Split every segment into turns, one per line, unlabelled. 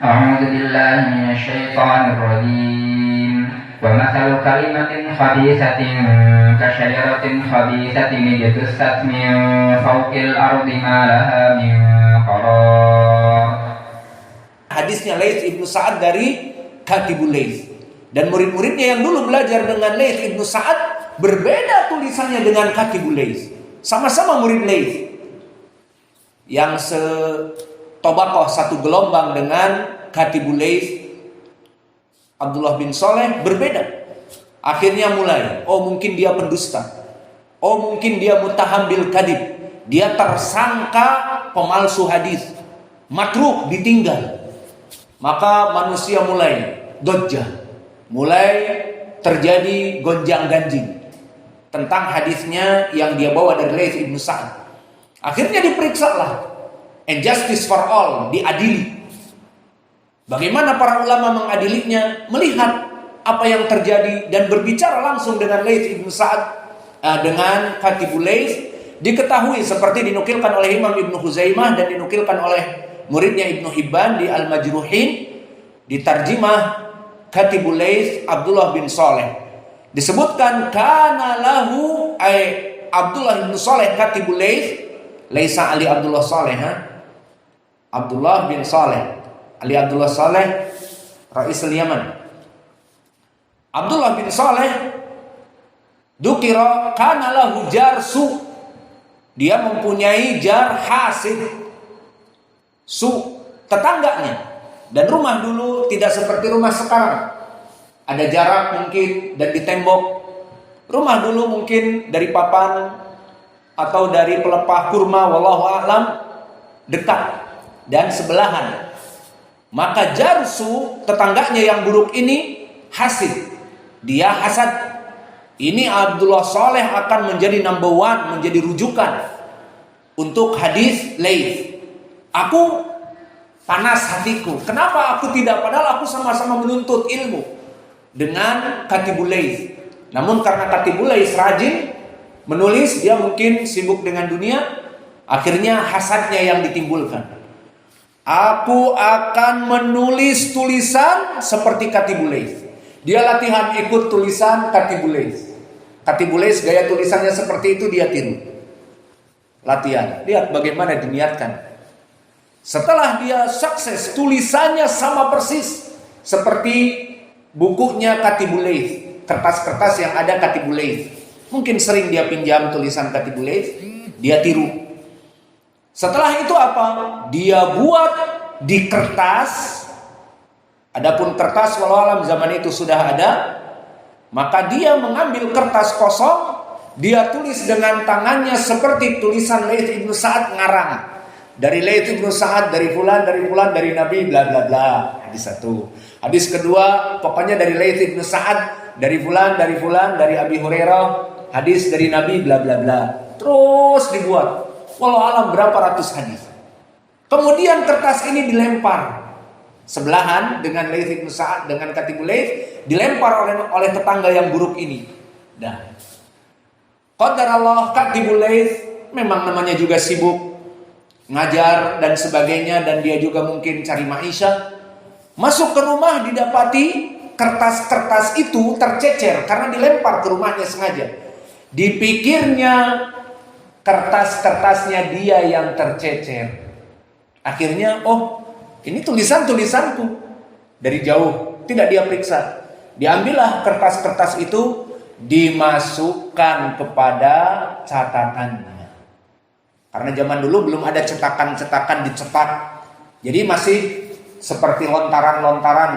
أعوذ بالله من الشيطان الرجيم ومثل كلمة خبيثة كشجرة خبيثة اجتثت من فوق الأرض ما لها من قرار.
Hadisnya Laits ibnu Sa'ad dari Katibul Laits. Dan murid-muridnya yang dulu belajar dengan Laits ibnu Sa'ad berbeda tulisannya dengan Katibul Laits. Sama-sama murid Laits. Yang setobakoh satu gelombang dengan Katibul Laits, Abdullah bin Soleh, berbeda. Akhirnya mulai, oh mungkin dia pendusta, oh mungkin dia muttaham bil kadib, dia tersangka pemalsu hadis, matruk, ditinggal. Maka manusia mulai dojjah, mulai terjadi gonjang-ganjing tentang hadisnya yang dia bawa dari Laits ibnu Sa'ad. Akhirnya diperiksalah, and justice for all, diadili. Bagaimana para ulama mengadilinya, melihat apa yang terjadi dan berbicara langsung dengan Laits ibnu Sa'ad, dengan Katibul Laits. Diketahui seperti dinukilkan oleh Imam Ibnu Huzaimah dan dinukilkan oleh muridnya Ibnu Hibban di Al-Majruhin, di tarjimah Katibul Laits Abdullah bin Soleh. Disebutkan kana lahu Abdullah bin Soleh Katibul Laits, laisa Ali Abdullah Soleh, Abdullah bin Soleh. Ali Abdullah Soleh Rais al-Yaman. Abdullah bin Soleh dukira kana lahu jarsu. Dia mempunyai jar hasid, su, tetangganya. Dan rumah dulu tidak seperti rumah sekarang. Ada jarak mungkin dan di tembok. Rumah dulu mungkin dari papan atau dari pelepah kurma, wallahu a'lam, dekat dan sebelahan. Maka jarsu, tetangganya yang buruk ini, hasid. Dia hasad. Ini Abdullah Soleh akan menjadi number one, menjadi rujukan untuk hadis Laits. Aku panas hatiku. Kenapa aku tidak? Padahal aku sama-sama menuntut ilmu dengan Katibul Laits. Namun karena Katibul Laits rajin menulis, dia mungkin sibuk dengan dunia, akhirnya hasadnya yang ditimbulkan. Aku akan menulis tulisan seperti Katibul Laits. Dia latihan ikut tulisan Katibul Laits. Katibul Laits gaya tulisannya seperti itu, dia tiru. Latihan. Lihat bagaimana diniatkan. Setelah dia sukses, tulisannya sama persis seperti bukunya Katibul Laits, kertas-kertas yang ada Katibul Laits. Mungkin sering dia pinjam tulisan Katibul Laits, dia tiru. Setelah itu apa? Dia buat di kertas. Adapun kertas walau alam zaman itu sudah ada. Maka dia mengambil kertas kosong, dia tulis dengan tangannya seperti tulisan Laits ibnu Sa'ad, ngarang. Dari Laits ibnu Sa'ad, dari fulan, dari Nabi, bla bla bla. Hadis satu. Hadis kedua, pokoknya dari Laits ibnu Sa'ad, dari fulan, dari Abi Hurairah, hadis dari Nabi, bla bla bla. Terus dibuat. Walau alam berapa ratus hadis. Kemudian kertas ini dilempar sebelahan dengan Laits ibnu Sa'ad, dengan Katibul Laits, dilempar oleh tetangga yang buruk ini. Dah. Qadarallah, Katibul Laits memang namanya juga sibuk ngajar dan sebagainya, dan dia juga mungkin cari maisha. Masuk ke rumah, didapati kertas-kertas itu tercecer karena dilempar ke rumahnya sengaja. Dipikirnya kertas-kertasnya dia yang tercecer. Akhirnya, oh, ini tulisanku. Dari jauh, tidak dia periksa. Diambillah kertas-kertas itu, dimasukkan kepada catatannya. Karena zaman dulu belum ada cetakan-cetakan dicetak. Jadi masih seperti lontaran-lontaran,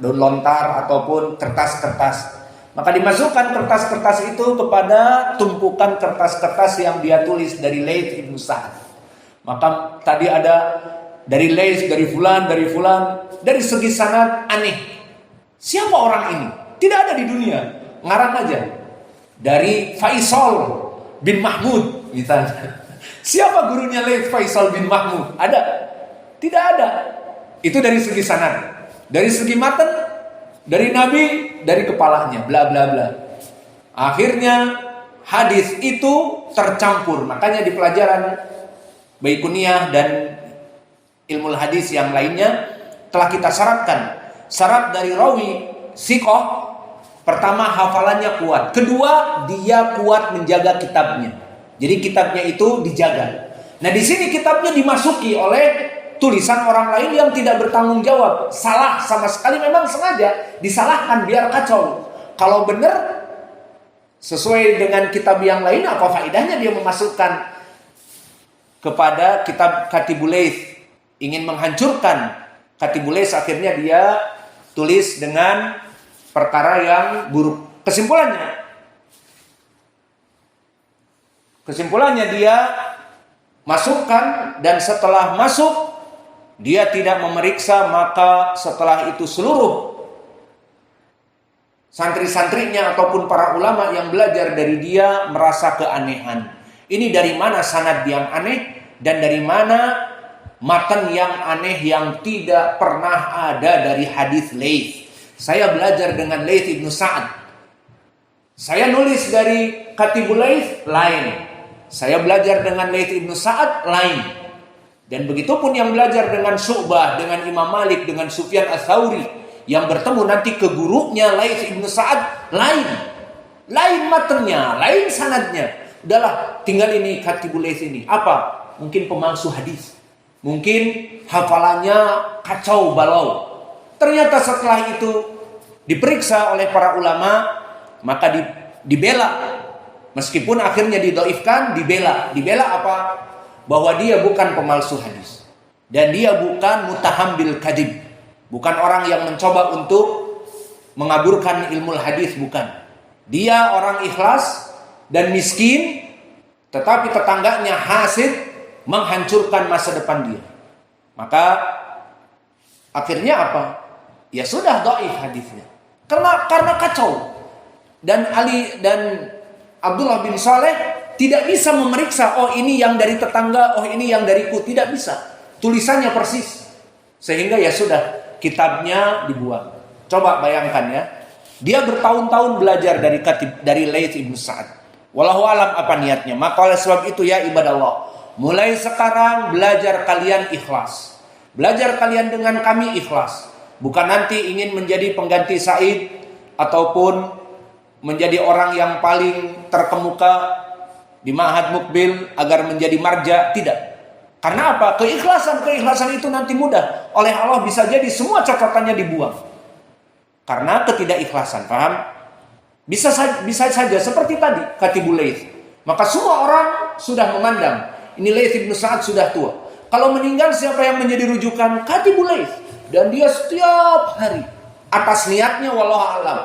daun lontar ataupun kertas-kertas. Maka dimasukkan kertas-kertas itu kepada tumpukan kertas-kertas yang dia tulis dari Laits ibnu Sa'ad. Maka tadi ada dari Laits, dari fulan, dari segi sanad aneh. Siapa orang ini? Tidak ada di dunia. Ngarang aja. Dari Faisal bin Mahmud misalnya. Siapa gurunya Laits? Faisal bin Mahmud? Ada? Tidak ada. Itu dari segi sanad. Dari segi matan, dari Nabi, dari kepalanya, bla bla bla. Akhirnya hadis itu tercampur. Makanya di pelajaran Baikuniyah dan ilmu hadis yang lainnya telah kita syaratkan. Syarat dari rawi siqah, pertama hafalannya kuat, kedua dia kuat menjaga kitabnya. Jadi kitabnya itu dijaga. Nah di sini kitabnya dimasuki oleh tulisan orang lain yang tidak bertanggung jawab, salah sama sekali, memang sengaja disalahkan biar kacau. Kalau benar sesuai dengan kitab yang lain, apa faedahnya dia memasukkan kepada kitab Katibul Laits, ingin menghancurkan Katibul Laits, akhirnya dia tulis dengan perkara yang buruk. Kesimpulannya dia masukkan, dan setelah masuk dia tidak memeriksa, maka setelah itu seluruh santri-santrinya ataupun para ulama yang belajar dari dia merasa keanehan. Ini dari mana sanad yang aneh dan dari mana matan yang aneh yang tidak pernah ada dari hadis Laits. Saya belajar dengan Laits Ibnu Sa'ad. Saya nulis dari Katibul Laits lain. Saya belajar dengan Laits Ibnu Sa'ad lain. Dan begitu pun yang belajar dengan Syu'bah, dengan Imam Malik, dengan Sufyan Ats-Tsauri, yang bertemu nanti ke gurunya Laits Ibnu Sa'ad lain. Lain matanya, lain sanadnya. Udahlah, tinggal ini Katibul Laits ini. Apa? Mungkin pemalsu hadis. Mungkin hafalannya kacau balau. Ternyata setelah itu diperiksa oleh para ulama, maka dibela. Meskipun akhirnya didhaifkan, dibela. Dibela apa? Bahwa dia bukan pemalsu hadis. Dan dia bukan mutahambil kadhib. Bukan orang yang mencoba untuk mengaburkan ilmu hadis, bukan. Dia orang ikhlas dan miskin, tetapi tetangganya hasid menghancurkan masa depan dia. Maka akhirnya apa? Ya sudah dhaif hadisnya. Karena kacau. Dan Ali dan Abdullah bin Saleh tidak bisa memeriksa, oh ini yang dari tetangga, oh ini yang dariku, tidak bisa. Tulisannya persis. Sehingga ya sudah, kitabnya dibuang. Coba bayangkan ya. Dia bertahun-tahun belajar dari Laits Ibnu Sa'ad. Wallahu alam apa niatnya. Maka oleh sebab itu ya ibadallah, mulai sekarang belajar kalian ikhlas. Belajar kalian dengan kami ikhlas. Bukan nanti ingin menjadi pengganti Said ataupun menjadi orang yang paling terkemuka di Ma'had Mukbil agar menjadi marja, tidak. Karena apa? Keikhlasan itu nanti mudah. Oleh Allah bisa jadi semua catatannya dibuang. Karena ketidakikhlasan, paham? Bisa saja seperti tadi Katibul Laits. Maka semua orang sudah memandang ini Laits Ibnu Sa'ad sudah tua. Kalau meninggal siapa yang menjadi rujukan? Katibul Laits. Dan dia setiap hari atas niatnya wallahu a'lam.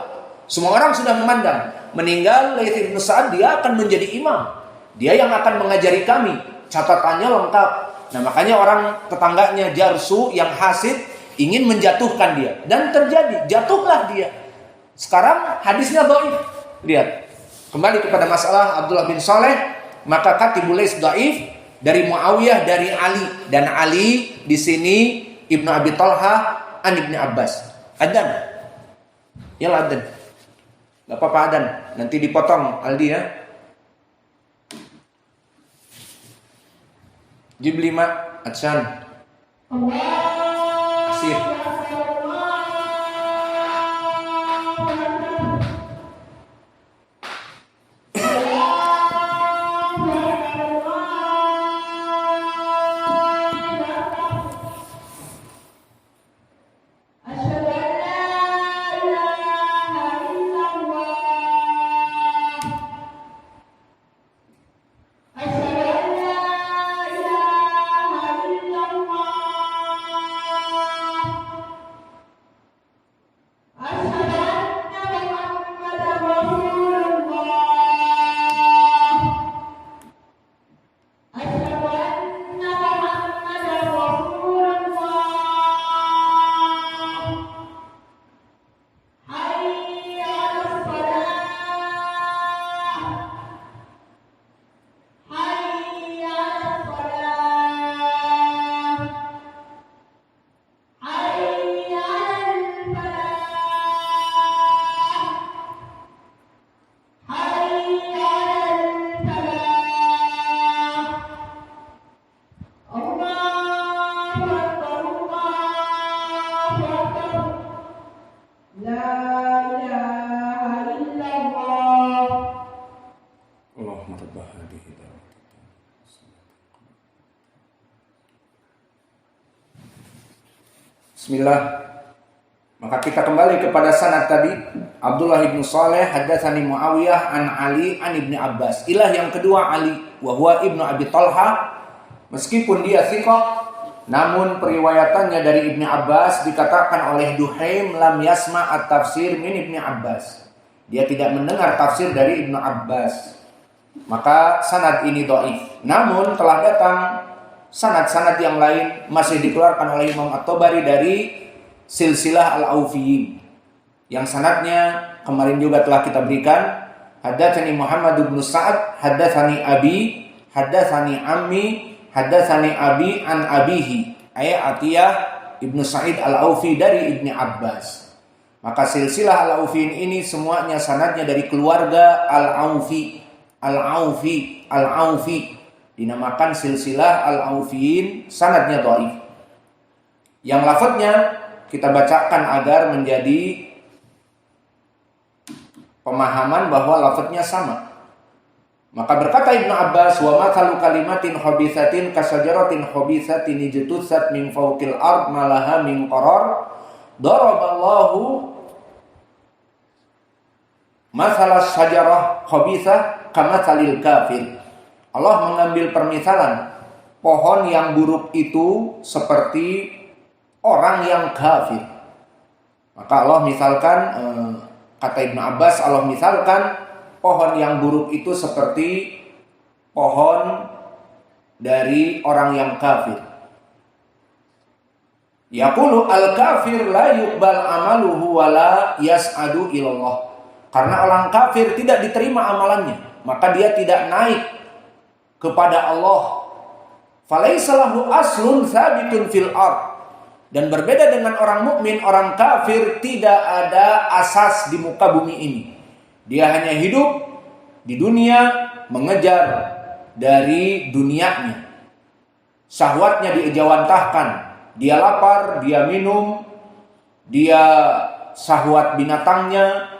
Semua orang sudah memandang meninggal Laits Ibnu Sa'ad, dia akan menjadi imam. Dia yang akan mengajari kami. Catatannya lengkap. Nah makanya orang tetangganya Jarsu yang hasid ingin menjatuhkan dia. Dan terjadi, jatuhlah dia. Sekarang hadisnya dhaif. Lihat. Kembali kepada masalah Abdullah bin Saleh. Maka Katibul Laits dhaif dari Muawiyah, dari Ali. Dan Ali di sini Ibnu Abi Thalha an Ibnu Abbas. Adzan. Ya adzan. Gak apa-apa adzan. Nanti dipotong Aldi ya. Jib 5 adzan. Asir. Bismillah. Maka kita kembali kepada sanad tadi. Abdullah ibnu Saleh haddatsani Muawiyah an Ali an Ibni Abbas. Ilah yang kedua Ali wa huwa Ibnu Abi Talha. Meskipun dia thiqah, namun periwayatannya dari Ibni Abbas dikatakan oleh Duhaim lam yasma at-tafsir min Ibni Abbas. Dia tidak mendengar tafsir dari Ibnu Abbas. Maka sanad ini dhaif. Namun telah datang sanad-sanad yang lain masih dikeluarkan oleh Imam At-Tabari dari silsilah Al-Aufiyin yang sanadnya kemarin juga telah kita berikan. Haddatsani Muhammad bin Sa'ad, haddatsani Abi, haddatsani Ammi, haddatsani Abi an Abihi, Atiyah Ibnu Sa'id Al-Aufi dari Ibni Abbas. Maka silsilah Al-Aufiyin ini semuanya sanadnya dari keluarga Al-Aufi. Al-Aufi, Al-Aufi dinamakan silsilah Al-Aufiyin, sanadnya dhaif. Yang lafadznya kita bacakan agar menjadi pemahaman bahwa lafadznya sama. Maka berkata Ibnu Abbas, wa mathalu kalimatin khabithatin kasajaratin khabithatin ijtutsat min fawqil ard malaha min qarar daraballahu mathalas syajarah khabithah kamathalil kafir. Allah mengambil permisalan pohon yang buruk itu seperti orang yang kafir. Maka Allah misalkan, kata Ibnu Abbas, Allah misalkan pohon yang buruk itu seperti pohon dari orang yang kafir. Yaqulu al-kafir la yuqbal amaluhu wa la yas'adu ilallah. Karena orang kafir tidak diterima amalannya, maka dia tidak naik kepada Allah. Falaisa lahu aslun tsabitun fil ard. Dan berbeda dengan orang mukmin, orang kafir tidak ada asas di muka bumi ini. Dia hanya hidup di dunia, mengejar dari dunianya. Syahwatnya diejawantahkan. Dia lapar, dia minum, dia syahwat binatangnya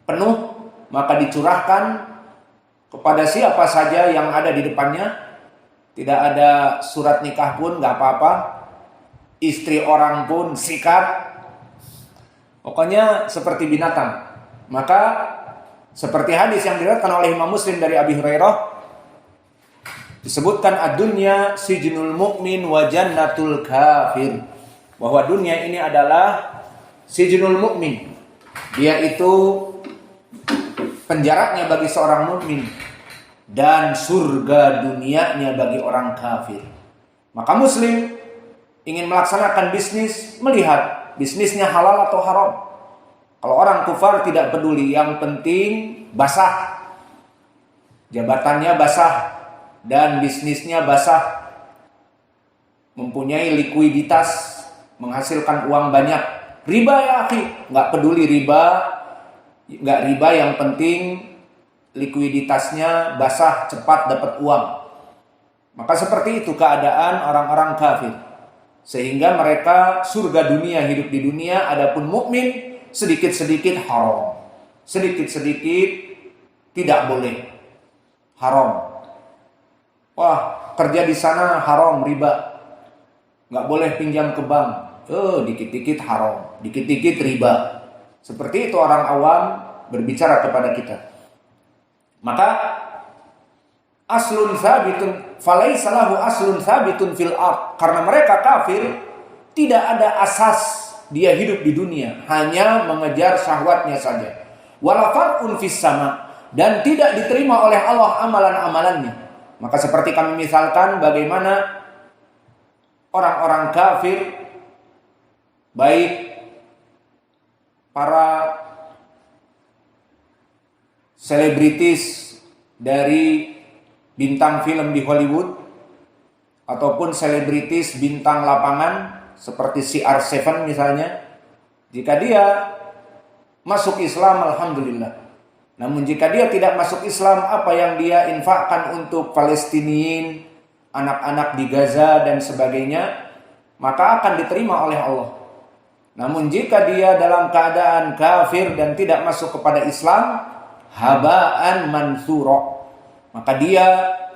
penuh, maka dicurahkan kepada siapa saja yang ada di depannya. Tidak ada surat nikah pun gak apa-apa. Istri orang pun sikat. Pokoknya seperti binatang. Maka seperti hadis yang diriwayatkan oleh Imam Muslim dari Abi Hurairah, disebutkan ad-dunya sijnul mu'min wa jannatul kafir. Bahwa dunia ini adalah sijnul mu'min. Dia itu penjaranya bagi seorang mukmin dan surga dunianya bagi orang kafir. Maka muslim ingin melaksanakan bisnis, melihat bisnisnya halal atau haram. Kalau orang kufar tidak peduli, yang penting basah, jabatannya basah dan bisnisnya basah, mempunyai likuiditas, menghasilkan uang banyak. Riba ya akhi, nggak peduli riba, nggak riba, yang penting likuiditasnya basah, cepat dapat uang. Maka seperti itu keadaan orang-orang kafir. Sehingga mereka surga dunia, hidup di dunia, adapun mukmin sedikit-sedikit haram. Sedikit-sedikit tidak boleh. Haram. Wah, kerja di sana haram, riba. Nggak boleh pinjam ke bank. Dikit-dikit haram, dikit-dikit riba. Seperti itu orang awam berbicara kepada kita. Maka aslun tsabitun falaisa lahu aslun tsabitun fil ard. Karena mereka kafir, tidak ada asas dia hidup di dunia, hanya mengejar syahwatnya saja. Wala far'un fis sama, dan tidak diterima oleh Allah amalan-amalannya. Maka seperti kami misalkan bagaimana orang-orang kafir, baik para selebritis dari bintang film di Hollywood ataupun selebritis bintang lapangan seperti CR7 misalnya, jika dia masuk Islam alhamdulillah. Namun jika dia tidak masuk Islam, apa yang dia infakkan untuk Palestiniin, anak-anak di Gaza dan sebagainya, maka akan diterima oleh Allah. Namun jika dia dalam keadaan kafir dan tidak masuk kepada Islam, haba'an mansura, maka dia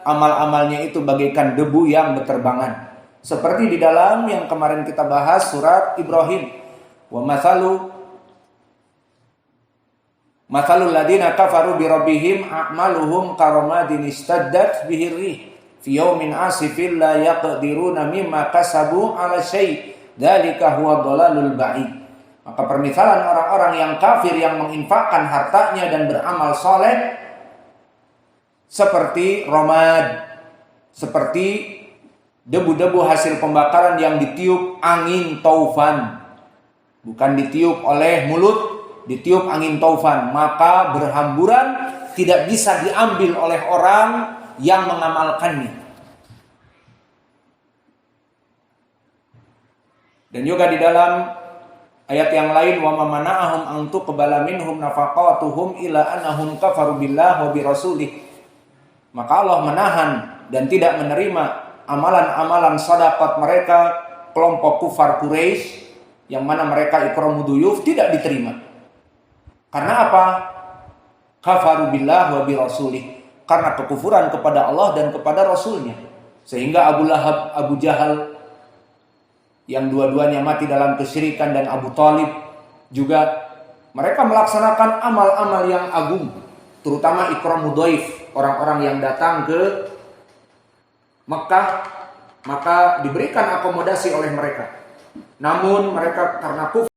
amal-amalnya itu bagaikan debu yang berterbangan. Seperti di dalam yang kemarin kita bahas surat Ibrahim. Wa mathalul ladina kafaru bi rabbihim a'maluhum karamadin istaddat bihi rih fi yawmin asifin la yaqdiruna mimma kasabu ala syai' dzalika huwa dhalalul ba'id. Maka permisalan orang-orang yang kafir yang menginfakkan hartanya dan beramal soleh seperti romad, seperti debu-debu hasil pembakaran yang ditiup angin taufan. Bukan ditiup oleh mulut, ditiup angin taufan. Maka berhamburan, tidak bisa diambil oleh orang yang mengamalkannya. Dan juga di dalam ayat yang lain, wa mamana'ahum an tuqbala minhum nafaqatuhum ila annahum kafaru billah wa bi rasulih. Maka Allah menahan dan tidak menerima amalan-amalan sedekah mereka kelompok kufar Quraisy yang mana mereka ikramu duyuf tidak diterima. Karena apa? Kafaru billah wa bi rasulih. Karena kekufuran kepada Allah dan kepada Rasulnya. Sehingga Abu Lahab, Abu Jahal yang dua-duanya mati dalam kesyirikan dan Abu Thalib juga mereka melaksanakan amal-amal yang agung, terutama ikramu dhaif, orang-orang yang datang ke Mekah maka diberikan akomodasi oleh mereka. Namun mereka karena kufur